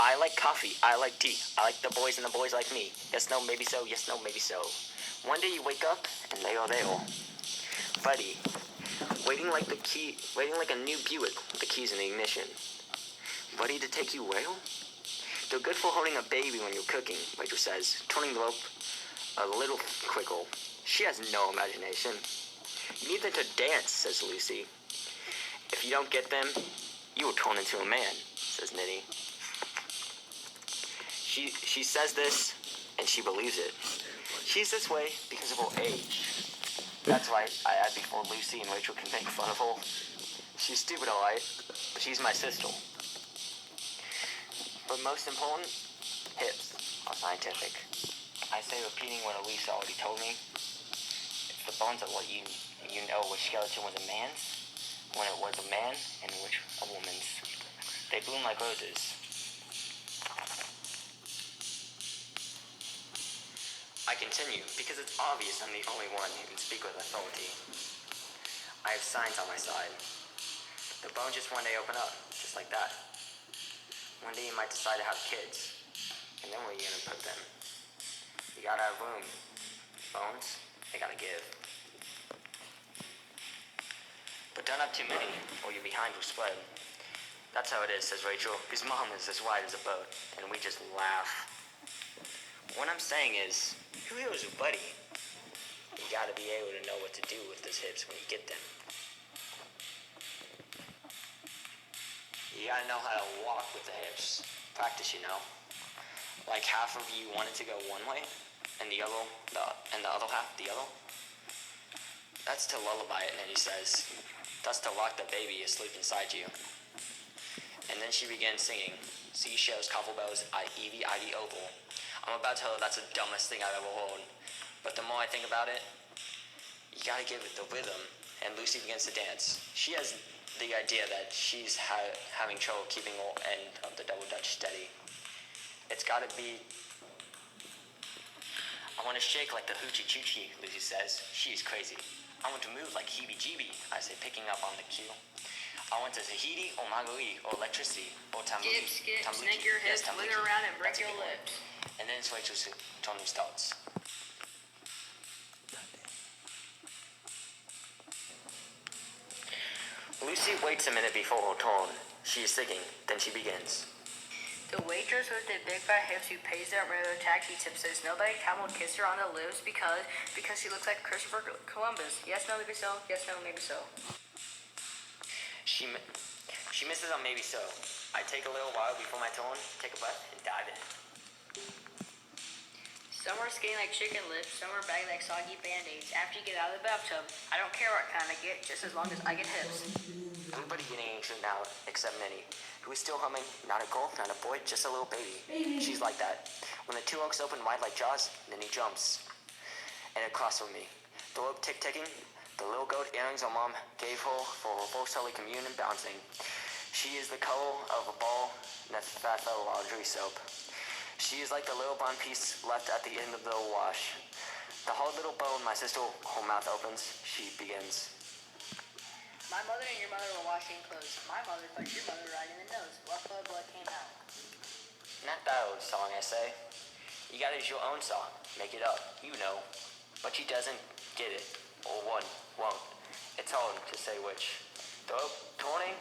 I like coffee. I like tea. I like the boys and the boys like me. Yes, no, maybe so. Yes, no, maybe so. One day you wake up and they all. Buddy, waiting like a new Buick with the keys in the ignition. Buddy to take you whale? They're good for holding a baby when you're cooking, Rachel says, turning the rope a little quickle. She has no imagination. You need them to dance, says Lucy. If you don't get them, you will turn into a man, says Nitty. She says this, and she believes it. She's this way because of her age. That's why I add before Lucy and Rachel can make fun of her. She's stupid, alright, but she's my sister. But most important, hips are scientific. I say repeating what Elisa already told me. If the bones are what you know which skeleton was a man's, when it was a man, and which a woman's. They bloom like roses. I continue, because it's obvious I'm the only one who can speak with authority. I have science on my side. The bone just one day open up, just like that. One day you might decide to have kids, and then where are you gonna put them? You gotta have room. Bones, they gotta give. But don't have too many, or your behind will spread. That's how it is, says Rachel, whose mom is as wide as a boat, and we just laugh. What I'm saying is, who here is your buddy? You gotta be able to know what to do with those hips when you get them. You gotta know how to walk with the hips. Practice, you know. Like half of you wanted to go one way, and the other half the other. That's to lullaby it, and he says, that's to rock the baby asleep inside you. And then she begins singing, seashells, coffle bells, Evie, oval. I'm about to tell her that's the dumbest thing I've ever heard. But the more I think about it, you gotta give it the rhythm. And Lucy begins to dance. She has the idea that she's having trouble keeping her end of the double dutch steady. It's gotta be... I want to shake like the hoochie choochie, Lucy says. She's crazy. I want to move like heebie-jeebie, I say, picking up on the cue. I want to Tahiti or Maui or electricity or Tambuki. Skip, snake your hips, wiggle around and break your lips. And then it's Rachel's turn starts. Lucy waits a minute before her turn. She is singing, then she begins. The waitress with the big fat hips who pays that regular taxi tip says nobody will kiss her on the lips because she looks like Christopher Columbus. Yes, no, maybe so. Yes, no, maybe so. She misses on maybe so. I take a little while before my turn, take a breath, and dive in. Some are skinny like chicken lips, some are baggy like soggy band-aids. After you get out of the bathtub, I don't care what kind I get, just as long as I get hips. Everybody getting anxious now, except Minnie, who is still humming, not a girl, not a boy, just a little baby. She's like that. When the two oaks open wide like jaws, then he jumps. And across from me, the rope tick-ticking, the little goat earrings her mom gave her for her first Holy Communion bouncing. She is the color of a ball in a fat laundry soap. She is like the little brown piece left at the end of the wash. The hard little bone my sister, her mouth opens, she begins. My mother and your mother were washing clothes. My mother punched your mother right in the nose. What blood came out? Not that old song, I say. You gotta use your own song. Make it up. You know. But she doesn't get it. Or one won't. It's hard to say which. The rope turning,